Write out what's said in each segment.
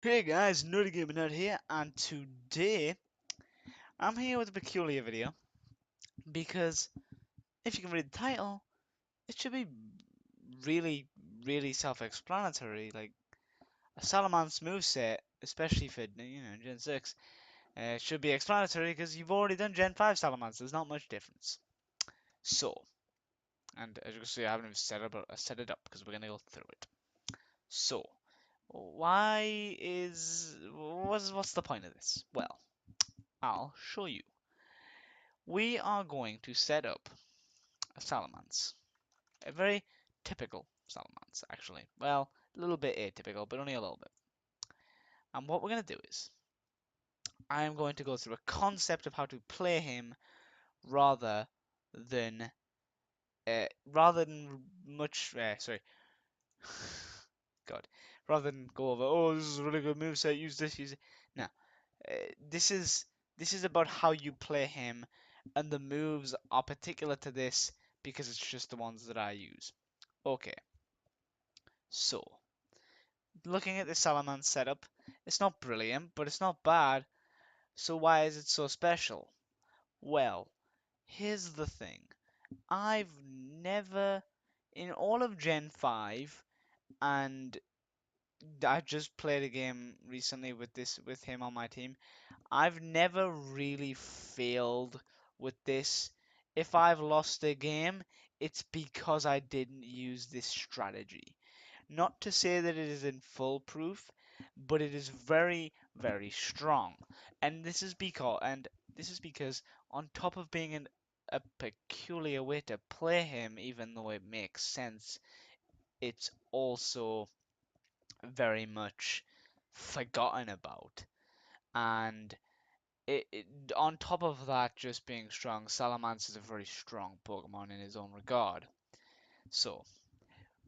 Hey guys, NerdyGamerNerd here, and today I'm here with a peculiar video because if you can read the title, it should be really, really self-explanatory. Like a Salamence moveset, especially for Gen 6, should be explanatory because you've already done Gen 5 Salamence. There's not much difference. So, and as you can see, I haven't even set it up because we're gonna go through it. So, what's the point of this? Well, I'll show you. We are going to set up a Salamence. A very typical Salamence, actually. Well, a little bit atypical, but only a little bit. And what we're going to do is, I'm going to go through a concept of how to play him rather than, rather than much, sorry, God, rather than go over, oh, this is a really good moveset, use this, use it. No, uh, this is this is about how you play him, and the moves are particular to this because it's just the ones that I use. Okay, so looking at the Salamence setup, it's not brilliant, but it's not bad. So why is it so special? Well, here's the thing. I've never, in all of Gen 5, and I just played a game recently with him on my team. I've never really failed with this. If I've lost a game, it's because I didn't use this strategy. Not to say that it isn't foolproof, but it is very, very strong. And this is because on top of being a peculiar way to play him, even though it makes sense, it's also very much forgotten about. And it on top of that just being strong, Salamence is a very strong Pokemon in his own regard. So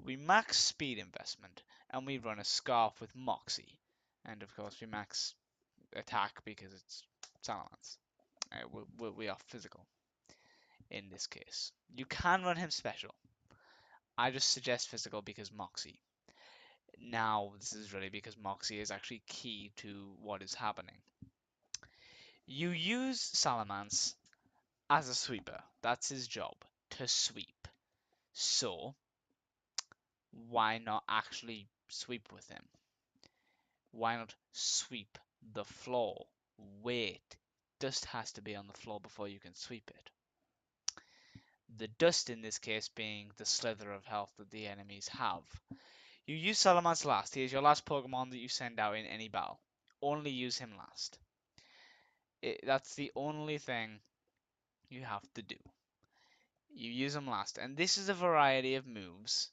we max speed investment, and we run a Scarf with Moxie. And of course, we max attack because it's Salamence. We are physical in this case. You can run him special. I just suggest physical because Moxie. Now, this is really because Moxie is actually key to what is happening. You use Salamence as a sweeper. That's his job, to sweep. So, why not actually sweep with him? Why not sweep the floor? Wait, dust has to be on the floor before you can sweep it. The dust in this case being the slither of health that the enemies have. You use Salamence last. He is your last Pokemon that you send out in any battle. Only use him last. That's the only thing you have to do. You use him last. And this is a variety of moves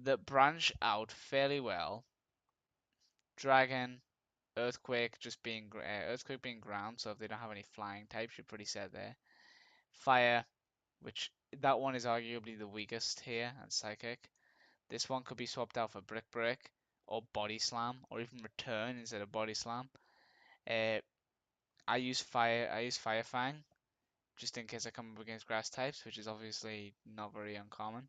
that branch out fairly well. Dragon, Earthquake being ground, so if they don't have any flying types, you're pretty set there. Fire, which that one is arguably the weakest here, and Psychic. This one could be swapped out for Brick Break, or Body Slam, or even Return instead of Body Slam. Uh, I use Fire Fang, just in case I come up against grass types, which is obviously not very uncommon.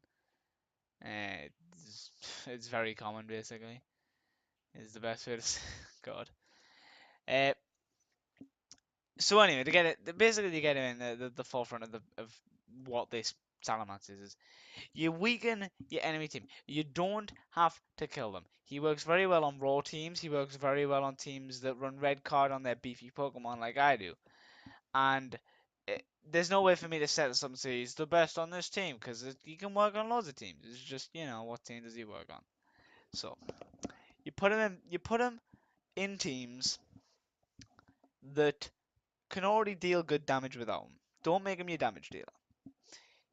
It's very common, basically, is the best way to say God. Uh, So anyway, to get it, basically to get him in the forefront of what this Salamence is you weaken your enemy team. You don't have to kill them. He works very well on raw teams. He works very well on teams that run red card on their beefy Pokemon like I do. And there's no way for me to set this up and say he's the best on this team because he can work on loads of teams. It's just what team does he work on? So you put him in teams that can already deal good damage without him. Don't make him your damage dealer.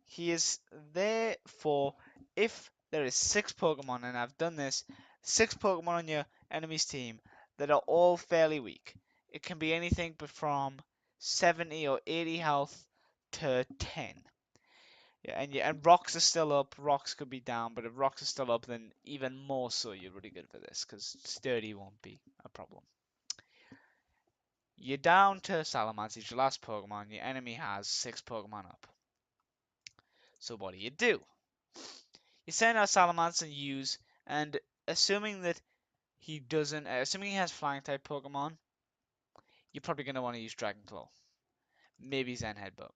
He is there for if there is 6 Pokemon, and I've done this, 6 Pokemon on your enemy's team that are all fairly weak. It can be anything but from 70 or 80 health to 10. Yeah, and rocks are still up. Rocks could be down, but if rocks are still up, then even more so you're really good for this, because sturdy won't be a problem. You're down to Salamence, it's your last Pokemon. Your enemy has 6 Pokemon up. So what do? You send out Salamence and use, and assuming that he doesn't. Assuming he has flying type Pokemon, you're probably gonna want to use Dragon Claw, maybe Zen Headbutt,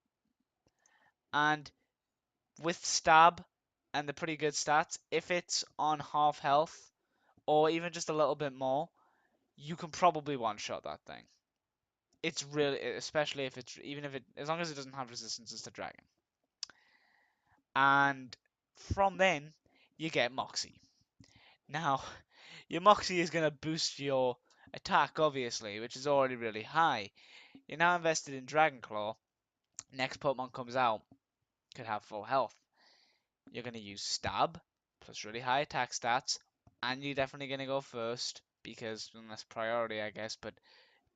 and with Stab and the pretty good stats, if it's on half health or even just a little bit more, you can probably one-shot that thing. It's really, especially if it's, even if it, as long as it doesn't have resistances to Dragon. And from then, you get Moxie. Now, your Moxie is going to boost your attack, obviously, which is already really high. You're now invested in Dragon Claw. Next Pokemon comes out, could have full health. You're going to use Stab, plus really high attack stats, and you're definitely going to go first, because, unless priority, I guess, but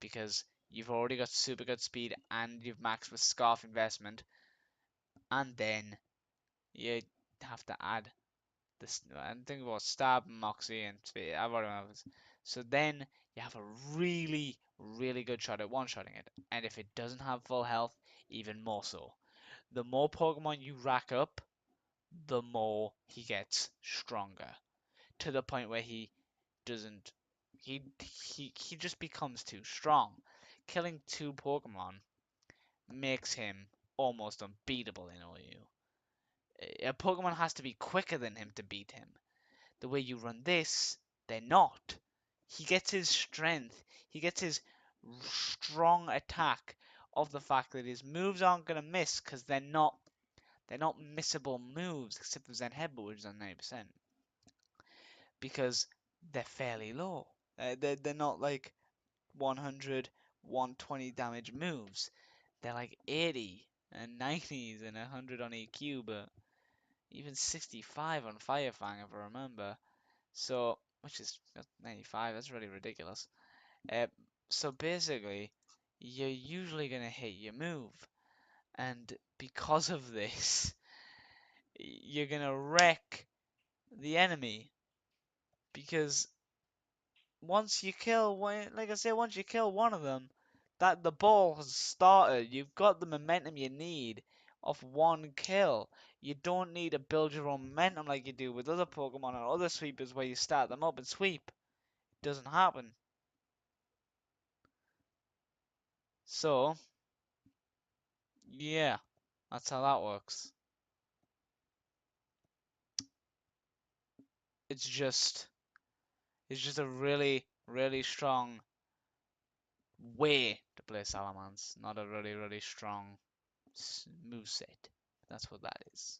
because you've already got super good speed and you've maxed with Scarf investment, and then you have to add this. I think about Stab, Moxie, and Speed. I've already done this. So then you have a really, really good shot at one-shotting it, and if it doesn't have full health, even more so. The more Pokemon you rack up, the more he gets stronger, to the point where he doesn't. He just becomes too strong. Killing two Pokemon makes him almost unbeatable in OU. A Pokemon has to be quicker than him to beat him. The way you run this, they're not. He gets his strength, he gets his strong attack of the fact that his moves aren't gonna miss because they're not missable moves except for Zen Headbutt, which is on 90%, because they're fairly low. They're not like 100, 120 damage moves. They're like 80 and 90s and 100 on EQ, but even 65 on Fire Fang if I remember. So, which is 95, that's really ridiculous. Uh, so basically, you're usually gonna hit your move, and because of this, you're gonna wreck the enemy, because once you kill one, like I say, once you kill one of them, that the ball has started. You've got the momentum you need of one kill. You don't need to build your own momentum like you do with other Pokemon or other sweepers where you start them up and sweep. It doesn't happen. So, yeah, that's how that works. It's just, it's just a really, really strong way to play Salamence, not a really, really strong moveset. That's what that is.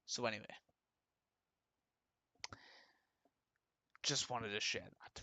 So anyway, just wanted to share that.